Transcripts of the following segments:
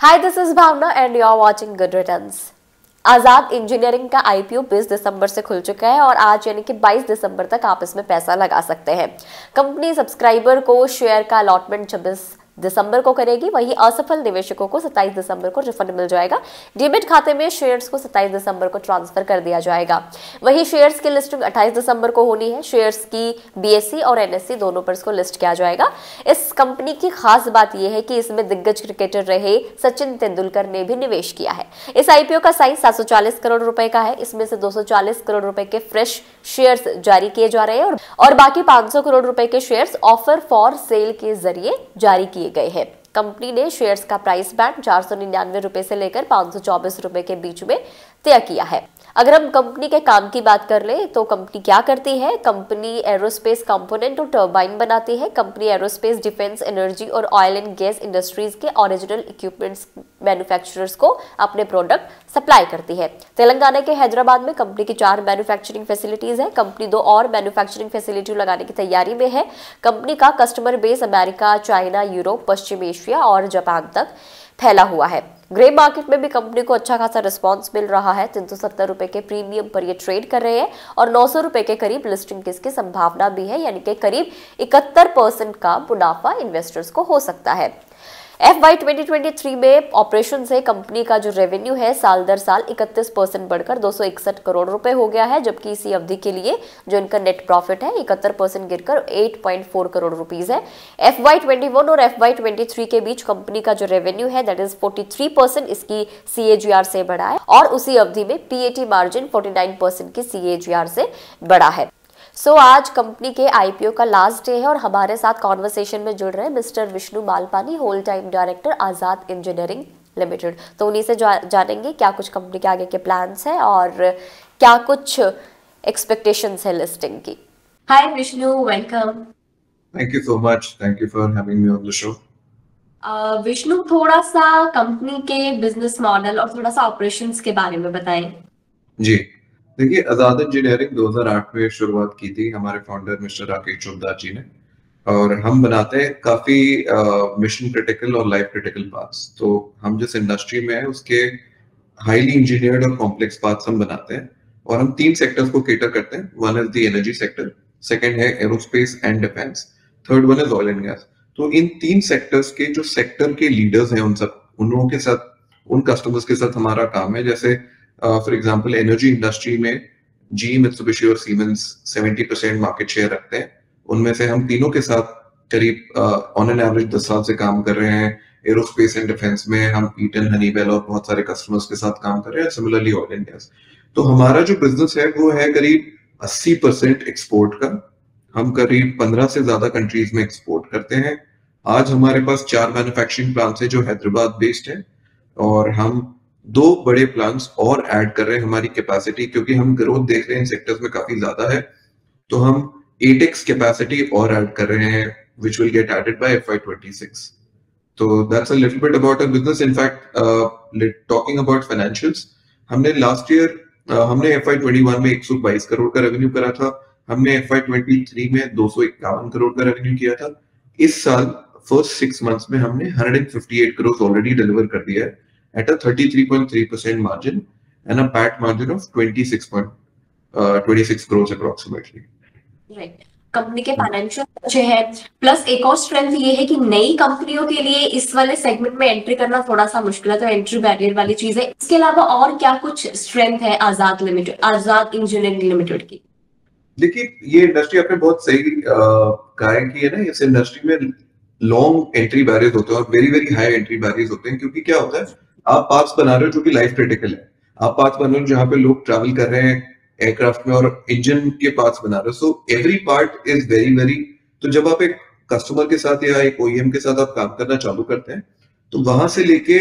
Hi, this is Bhavna and you are watching good returns. Azad engineering का IPO 20 दिसंबर से खुल चुका है और आज यानी कि 22 दिसंबर तक आप इसमें पैसा लगा सकते हैं। कंपनी सब्सक्राइबर को शेयर का अलॉटमेंट 26 दिसंबर को करेगी, वहीं असफल निवेशकों को 27 दिसंबर को रिफंड मिल जाएगा। डेबिट खाते में शेयर्स को 27 दिसंबर को ट्रांसफर कर दिया जाएगा। वहीं शेयर्स की लिस्टिंग 28 दिसंबर को होनी है। शेयर्स की बीएसई और एनएसई दोनों पर इसको लिस्ट किया जाएगा। इस कंपनी की खास बात यह है कि इसमें दिग्गज क्रिकेटर रहे सचिन तेंदुलकर ने भी निवेश किया है। इस आईपीओ का साइज 740 करोड़ रुपए का है। इसमें से 240 करोड़ रुपए के फ्रेश शेयर्स जारी किए जा रहे हैं और बाकी 500 करोड़ रुपए के शेयर्स ऑफर फॉर सेल के जरिए जारी किए गए हैं। कंपनी ने शेयर्स का प्राइस बैंड 499 रुपए से लेकर 524 रुपए के बीच में तय किया है। अगर हम कंपनी के काम की बात कर ले तो कंपनी क्या करती है। कंपनी एरोस्पेस कंपोनेंट और टर्बाइन बनाती है। कंपनी एरोस्पेस, डिफेंस, एनर्जी और ऑयल एंड गैस इंडस्ट्रीज के ओरिजिनल इक्विपमेंट्स मैन्युफैक्चरर्स को अपने प्रोडक्ट सप्लाई करती है। तेलंगाना के हैदराबाद में कंपनी की 4 मैन्युफैक्चरिंग फैसिलिटीज है। कंपनी 2 और मैन्युफैक्चरिंग फैसिलिटी लगाने की तैयारी में है। कंपनी का customer base America, China, Europe, पश्चिम एशिया और जापान तक फैला हुआ है। ग्रे मार्केट में भी कंपनी को अच्छा खासा रिस्पांस मिल रहा है। 370 रुपए के प्रीमियम पर ये ट्रेड कर रहे हैं और 900 रुपए के करीब लिस्टिंग की संभावना भी है, यानी कि करीब 71% का मुनाफा इन्वेस्टर्स को हो सकता है। FY 2023 में ऑपरेशन से कंपनी का जो रेवेन्यू है साल दर साल 31% बढ़कर 261 करोड़ रुपए हो गया है, जबकि इसी अवधि के लिए जो इनका नेट प्रॉफिट है 71% गिरकर 8.4 करोड़ रुपीस है। FY 21 और FY 23 के बीच कंपनी का जो रेवेन्यू है दैट इज 43% इसकी CAGR से बढ़ा है और उसी अवधि में PAT मार्जिन 49% की CAGR से बढ़ा है। आज कंपनी के आईपीओ का लास्ट डे है और हमारे साथ कॉन्वर्सेशन में जुड़ रहे हैं mister Vishnu Malpani, whole time director Azad engineering limited. तो उन्हीं से जानेंगे क्या कुछ कंपनी के आगे के प्लान्स हैं और क्या कुछ एक्सपेक्टेशंस है लिस्टिंग की। Hi Vishnu, welcome. Thank you so much, thank you for having me on the show. Vishnu, थोड़ा सा कंपनी के बिजनेस मॉडल और थोड़ा सा ऑपरेशंस के बारे में बताएं। जी, देखिए, आजाद इंजीनियरिंग 2008 में शुरुआत की थी हमारे फाउंडर मिस्टर राकेश चोपदार जी ने, और हम बनाते हैं काफी मिशन क्रिटिकल और लाइफ क्रिटिकल पार्ट्स। तो हम जिस इंडस्ट्री में है उसके हाईली इंजीनियर्ड और कॉम्प्लेक्स पार्ट्स हम बनाते हैं और हम 3 सेक्टर्स को केटर करते हैं। One is the energy sector, second है aerospace and defence, third one is oil and gas. तो इन 3 सेक्टर्स के जो सेक्टर के लीडर्स हैं उन लोगों के साथ, उन कस्टमर्स के साथ हमारा काम है। जैसे फॉर एग्जांपल एनर्जी इंडस्ट्री में GE, मित्सुबिशी और सीमेंस 70% मार्केट शेयर रखते हैं। उनमें से हम तीनों के साथ करीब ऑन एन एवरेज 10 साल से काम कर रहे हैं। एरोस्पेस एंड डिफेंस में हम ईटन, हनीवेल और बहुत सारे कस्टमर्स के साथ काम कर रहे हैं। Similarly oil and gas. तो हमारा जो बिजनेस है वो है करीब 80% एक्सपोर्ट का। हम करीब 15 से ज्यादा कंट्रीज में एक्सपोर्ट करते हैं। आज हमारे पास 4 मैन्युफैक्चरिंग प्लांट्स हैं जो हैदराबाद बेस्ड है और हम 2 बड़े प्लांट्स और ऐड कर रहे हैं हमारी कैपेसिटी, क्योंकि हम ग्रोथ देख रहे हैं इन सेक्टर्स में काफी ज्यादा है। तो हम 8x कैपेसिटी और ऐड कर रहे हैं which will get added by FY 26. So that's a little bit about our business. In fact, talking about financials, हमने लास्ट ईयर हमने FY 21 में 122 करोड़ का रेवेन्यू करा था। हमने FY 23 में 251 करोड़ का रेवेन्यू किया था। इस साल फर्स्ट 6 मंथ्स में हमने 158 करोड़ ऑलरेडी डिलीवर कर दिया है at a 33.3% margin and a PAT margin of 26 crores approximately. Right. Company के फाइनेंशियल अच्छे हैं, प्लस एक और स्ट्रेंथ ये है कि नई कंपनियों के लिए इस वाले सेगमेंट में एंट्री करना थोड़ा सा मुश्किल है, तो एंट्री बैरियर वाली चीज है। इसके अलावा और क्या कुछ स्ट्रेंथ है आजाद इंजीनियरिंग लिमिटेड की? देखिए, ये इंडस्ट्री आपने बहुत सही कहा है कि है ना, इस इंडस्ट्री में लॉन्ग एंट्री बैरियर्स होते हैं और very very high entry barriers होते हैं। क्योंकि क्या होता है, आप पार्ट्स बना रहे हो जो कि लाइफ क्रिटिकल है। आप पार्ट्स बना रहे हो जहां पे लोग ट्रैवल कर रहे हैं एयरक्राफ्ट में और इंजन के पार्ट्स बना रहे हो। So every part is very very, तो जब आप एक कस्टमर के साथ या एक OEM के साथ आप काम करना चालू करते हैं तो वहां से लेके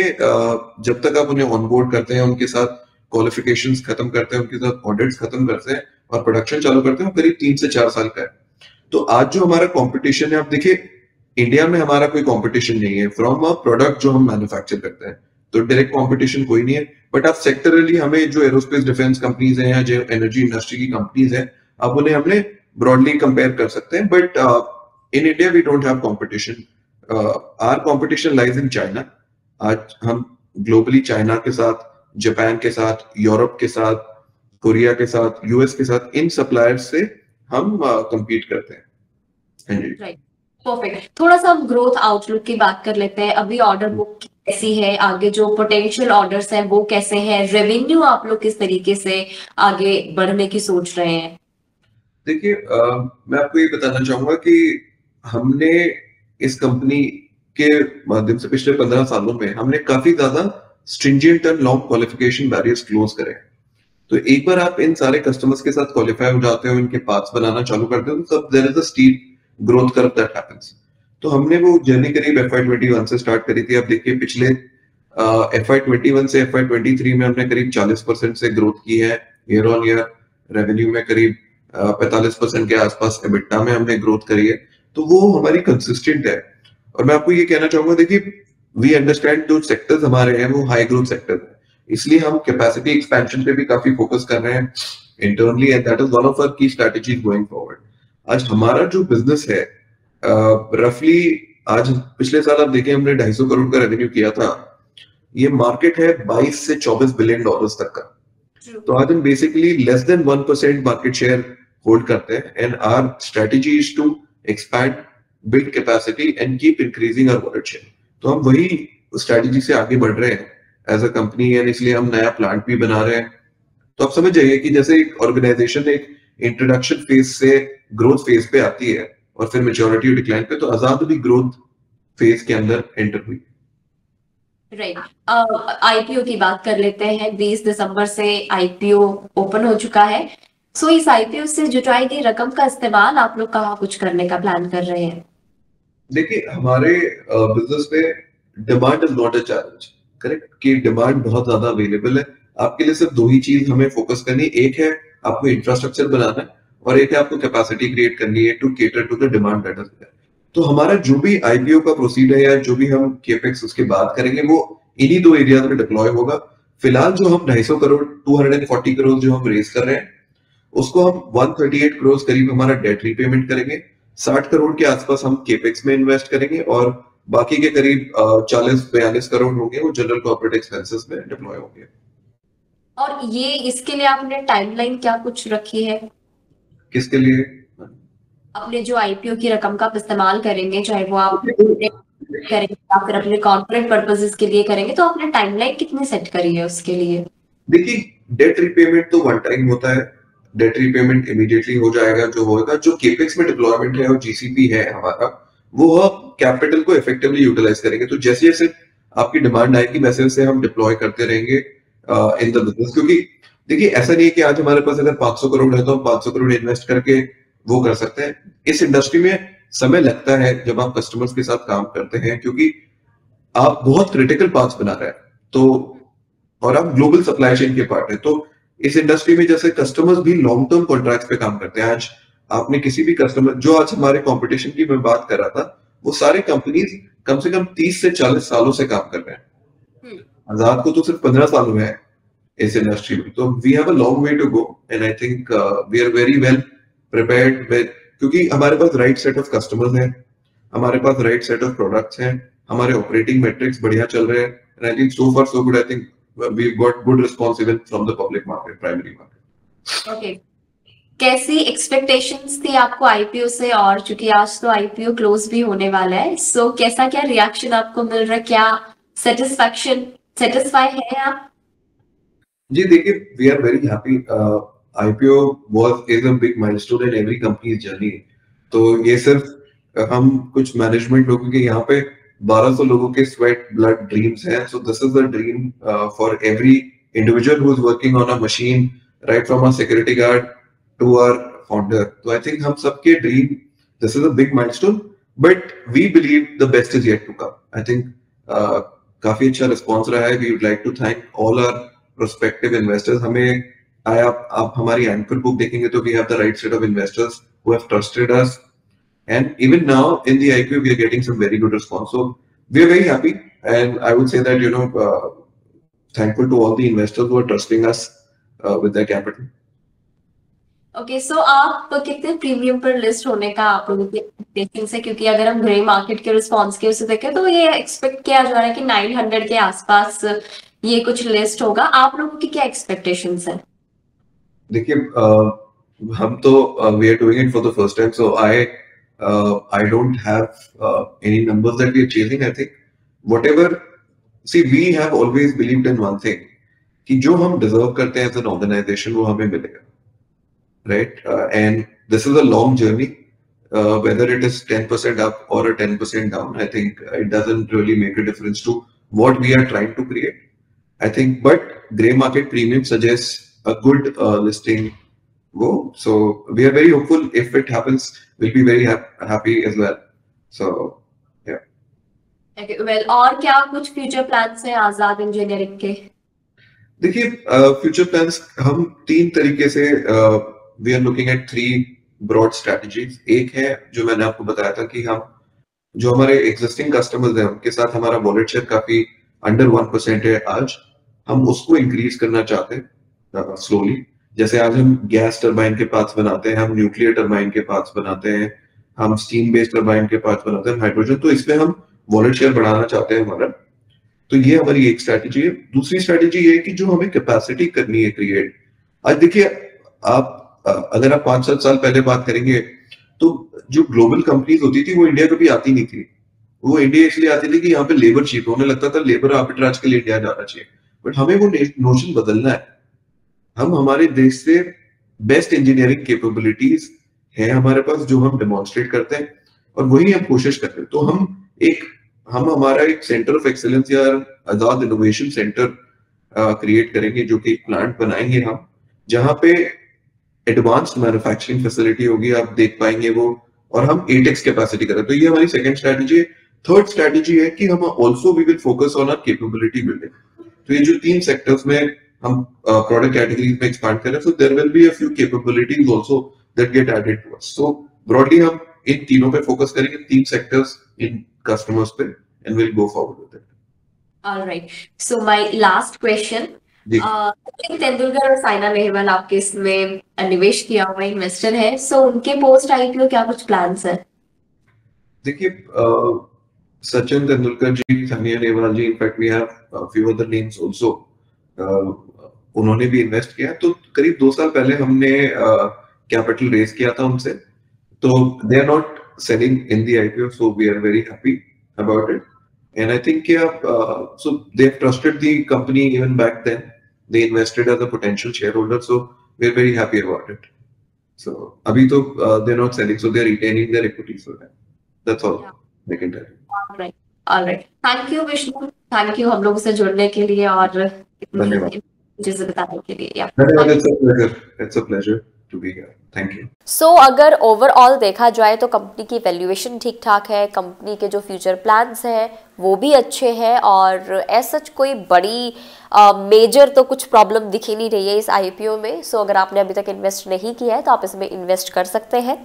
जब तक आप उन्हें ऑनबोर्ड करते हैं, उनके साथ क्वालिफिकेशंस खत्म करते हैं, उनके साथ ऑडिट्स खत्म करते हैं और प्रोडक्शन चालू करते हैं, करीब 3 से 4 साल का है। तो आज जो हमारा कॉम्पिटिशन है, आप देखिए इंडिया में हमारा कोई कंपटीशन नहीं है फ्रॉम अ प्रोडक्ट जो हम मैन्युफैक्चर करते हैं, तो डायरेक्ट कंपटीशन कोई नहीं है। बट आप सेक्टरली हमें जो एरोस्पेस डिफेंस कंपनीज हैं या जो एनर्जी इंडस्ट्री की कंपनीज हैं, आप उन्हें हमने ब्रॉडली कंपेयर कर सकते हैं। But in India we don't have competition. Our competition lies in China. आज हम ग्लोबली चाइना के साथ, जापान के साथ, यूरोप के साथ, कोरिया के साथ, यूएस के साथ, इन सप्लायर्स से हम compete करते हैं। हाँ जी। Right, perfect. थोड़ा सा हम ग्रोथ आउटलुक की बात कर लेते हैं। अभी ऑर्डर बुक कैसी है, आगे जो पोटेंशियल ऑर्डर्स हैं वो कैसे हैं, रेवेन्यू आप लोग किस तरीके से आगे बढ़ने की सोच रहे हैं? देखिए, मैं आपको ये बताना चाहूंगा कि हमने इस कंपनी के माध्यम से पिछले 15 सालों में हमने काफी ज्यादा stringent and long qualification barriers close करे हैं। तो एक बार आप इन सारे कस्टमर्स के साथ क्वालिफाई हो जाते हो, इनके पार्ट्स बनाना चालू करते हो, तब there is a steep growth curve that happens. तो हमने वो जर्नी करीब FY21 से स्टार्ट करी थी। अब देखिए, पिछले FY21 से FY23 में हमने करीब 40% से ग्रोथ की है ईयर ऑन ईयर। रेवेन्यू में करीब 45% के आसपास EBITDA में हमने ग्रोथ करी है। तो वो हमारी कंसिस्टेंट है। और मैं आपको ये कहना चाहूंगा, देखिए, वी अंडरस्टैंड जो सेक्टर्स हमारे हैं वो हाई ग्रोथ सेक्टर है, इसलिए हम कैपेसिटी एक्सपेंशन पे भी काफी फोकस कर रहे हैं internally, and that is one of our key strategies going forward. आज हमारा जो बिजनेस है, रफली आज पिछले साल आप देखें हमने 250 करोड़ का रेवेन्यू किया था। ये मार्केट है 22 से 24 बिलियन डॉलर्स तक का। तो आज हम basically less than 1% market share hold करते हैं, and our strategy is to expand, build capacity and keep increasing our wallet share. तो हम वही स्ट्रेटजी से आगे बढ़ रहे हैं एज अ कंपनी, एंड इसलिए हम नया प्लांट भी बना रहे हैं। तो आप समझ जाइए कि जैसे एक ऑर्गेनाइजेशन एक इंट्रोडक्शन फेज से ग्रोथ फेज पे आती है और फिर मेच्योरिटी डिक्लाइन पे, तो आजाद भी ग्रोथ फेज के अंदर एंटर हुई। राइट, आईपीओ की बात कर लेते हैं। 20 दिसंबर से आईपीओ ओपन हो चुका है। सो इस आईपीओ से जुटाई गई रकम का इस्तेमाल आप लोग कहाँ कुछ करने का प्लान कर रहे हैं? देखिए, हमारे बिजनेस में demand is not a challenge, correct, कि डिमांड बहुत ज्यादा अवेलेबल है। आपके लिए सिर्फ दो ही चीज हमें फोकस करनी है। एक है आपको इंफ्रास्ट्रक्चर बनाना है, और एक है आपको कैपेसिटी क्रिएट करनी है to cater to the demand that is there. तो हमारा जो भी आईपीओ का प्रोसीड है या जो भी हम केपेक्स उसके बाद करेंगे, वो इन्हीं दो एरियाज में डिप्लॉय होगा। फिलहाल जो हम 250 करोड़ 240 करोड़ जो हम रेज कर रहे हैं, उसको हम 138 करोड़ करीब हमारा डेट रीपेमेंट करेंगे। 60 करोड़ के आसपास हम केपेक्स में इन्वेस्ट करेंगे, और बाकी के करीब 40-42 करोड़ होंगे वो जनरल कॉर्पोरेट एक्सपेंसेस में डिप्लॉय होंगे। और ये इसके लिए आपने टाइमलाइन क्या कुछ रखी है? किसके लिए? अपने जो आईपीओ की रकम का आप इस्तेमाल करेंगे, चाहे वो आप करेंगे या फिर अपने कॉर्पोरेट पर्पसेस के लिए करेंगे, तो आपने टाइमलाइन कितनी सेट करी है उसके लिए? देखिए, डेट रीपेमेंट तो वन टाइम होता है। डेट रीपेमेंट इमीडिएटली हो जाएगा। जो होगा, जो केपेक्स में डिप्लॉयमेंट है और जीसीपी है हमारा, वो हम कैपिटल को इफेक्टिवली यूटिलाइज करेंगे। तो जैसे जैसे आपकी डिमांड आएगी वैसे वैसे हम डिप्लॉय करते रहेंगे इन द बिजनेस। क्योंकि देखिए, ऐसा नहीं है कि आज हमारे पास अगर 500 करोड़ है तो हम 500 करोड़ इन्वेस्ट करके वो कर सकते हैं। इस इंडस्ट्री में समय लगता है जब आप कस्टमर्स के साथ काम करते हैं, क्योंकि आप बहुत क्रिटिकल पार्ट्स बना रहे हैं, तो और आप ग्लोबल सप्लाई चेन के पार्ट है। तो इस इंडस्ट्री में जैसे कस्टमर्स भी लॉन्ग टर्म कॉन्ट्रैक्ट्स पे काम करते हैं। आज आपने किसी भी कस्टमर, जो आज हमारे कंपटीशन की मैं बात कर रहा था, वो सारे कंपनीज कम से कम 30 से 40 सालों से काम कर रहे हैं। आजाद को तो सिर्फ 15 साल हुए हैं इस इंडस्ट्री में। तो we have a long way to go, and I think we are very well prepared with, क्योंकि हमारे पास राइट सेट ऑफ कस्टमर्स हैं, हमारे पास राइट सेट ऑफ प्रोडक्ट्स हैं, हमारे ऑपरेटिंग मैट्रिक्स बढ़िया चल रहे हैं, and I think so far so good. I think we've got good response even from the public market, primary market. Okay. कैसी एक्सपेक्टेशंस थी आपको आईपीओ से? और चूंकि आज तो आईपीओ क्लोज भी होने वाला है, सो कैसा क्या रिएक्शन आपको मिल रहा है? क्या सेटिस्फाई है आप? जी देखिए, we are very happy. IPO is a big milestone in every company's journey. तो ये सिर्फ हम कुछ मैनेजमेंट लोगों के यहाँ पे 1200 लोगों के स्वेट ब्लड ड्रीम्स हैं। So this is the dream for every individual who is working on a machine, right from a security guard to our founder. तो आई थिंक हम सबके dream, this is a big milestone, but we believe the best is yet to come. I think काफी अच्छा response रहा है। We would like to thank all our prospective investors. हमें आप हमारी एंकर बुक देखेंगे तो we have the right set of investors who have trusted us, and even now in the IPO we are getting some very good response. So we are very happy, and I would say that thankful to all the investors who are trusting us with their capital. Okay, so आप कितने premium पर list होने का आप लोगों की expectations है, क्योंकि अगर हम ग्रे मार्केट के रिस्पॉन्स के उसे देखें तो ये एक्सपेक्ट किया जा रहा है कि 900 के आसपास ये कुछ लिस्ट होगा। आप लोगों की क्या एक्सपेक्टेशंस है? देखिए हम तो we are doing it for the first time, so I don't have any numbers that we are chasing. I think whatever, see we have always believed in one thing, कि जो हम डिजर्व करते हैं as an organisation वो हमें मिलेगा, right? And this is a long journey, whether it is 10% up or a 10% down. I think it doesn't really make a difference to what we are trying to create. I think, but gray market premium suggests a good listing go. So we are very hopeful. If it happens, we'll be very happy as well. So yeah. Okay, well, और क्या कुछ future plans हैं आजाद engineering के? देखिए future plans हम तीन तरीके से we are looking at three broad strategies. एक है जो मैंने आपको बताया था कि हम जो हमारे एग्जिस्टिंग कस्टमर्स हैं उनके साथ हमारा वॉलेट शेयर काफी अंडर 1% है आज, हम उसको इंक्रीज करना चाहते हैं स्लोली। जैसे आज हम गैस टरबाइन के पार्ट्स बनाते हैं, हम न्यूक्लियर टरबाइन के पार्ट्स बनाते हैं, हम स्टीम बेस्ड टरबाइन के पार्ट्स बनाते हैं, हाइड्रोजन, तो इसमें हम वॉलेट शेयर बढ़ाना चाहते हैं हमारा। तो ये हमारी एक स्ट्रैटेजी है। दूसरी स्ट्रैटेजी ये है कि जो हमें कैपेसिटी करनी है क्रिएट। आज देखिए आप अगर आप 5-7 साल पहले बात करेंगे तो जो ग्लोबल कंपनीज होती थी वो इंडिया कभी आती नहीं थी। वो इंडिया इसलिए आती थी कि यहाँ पे लेबर चीप होने लगता था, लेबर आर्बिट्राज के लिए इंडिया जाना चाहिए। बट हमें वो नोशन बदलना है। हम हमारे देश से बेस्ट इंजीनियरिंग कैपेबिलिटीज है हमारे पास जो हम डेमोन्स्ट्रेट करते हैं और वही हम कोशिश करते हैं। तो हम हमारा एक सेंटर ऑफ एक्सीलेंस या आजाद इनोवेशन सेंटर क्रिएट करेंगे, जो कि एक प्लांट बनाएंगे हम, जहां पे एडवांस्ड मैन्युफैक्चरिंग फैसिलिटी होगी, आप देख पाएंगे वो, और हम 8x कैपेसिटी करें। तो ये हमारी सेकंड स्ट्रैटेजी है। थर्ड स्ट्रैटेजी है कि हम also we will focus on our capability building. तो ये जो तीन सेक्टर्स में हम प्रोडक्ट कैटेगरीज में एक्सपांड कर रहे हैं, so there will be a few capabilities also that get added to us. So broadly हम इन तीनों पे फोकस करेंगे, तीन सेक्टर्स इन कस्टमर्स पे, and will go forward with it. Alright, so my last question, Sachin Tendulkar और साइना नेहवाल आपके इसमें निवेश किया हुआ इन्वेस्टर है, सो उनके पोस्ट आईपीओ क्या कुछ प्लान्स है? देखिए Sachin Tendulkar ji, Saina Nehwal ji, in fact we have few other names also, उन्होंने भी इन्वेस्ट किया। तो करीब 2 साल पहले हमने कैपिटल रेज किया था उनसे। तो they are not selling in the IPO, so we are very happy about it. And I think so they've trusted the company even back then. They invested as a potential shareholder, so we're very happy about it. So abhi to they're not selling, so they're retaining their equity. So that's all they can tell you. All right. Thank you, Vishnu. Thank you हम लोगों से जुड़ने के लिए और धन्यवाद चीजें बताने के लिए। धन्यवाद, it's a pleasure. It's a pleasure to be here. Thank you. So, अगर ओवरऑल देखा जाए तो कंपनी की वैल्यूएशन ठीक ठाक है, कंपनी के जो फ्यूचर प्लान्स हैं वो भी अच्छे हैं, और ऐसा कोई बड़ी मेजर तो कुछ प्रॉब्लम दिख ही नहीं रही है इस आईपीओ में। सो अगर आपने अभी तक इन्वेस्ट नहीं किया है तो आप इसमें इन्वेस्ट कर सकते हैं।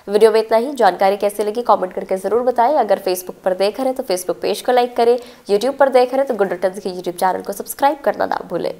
वीडियो में इतना ही। जानकारी कैसी लगी कमेंट करके ज़रूर बताएं। अगर फेसबुक पर देख रहे हैं तो फेसबुक पेज को लाइक करें, यूट्यूब पर देख रहे हैं तो गुड रिटर्न्स के यूट्यूब चैनल को सब्सक्राइब करना ना भूलें।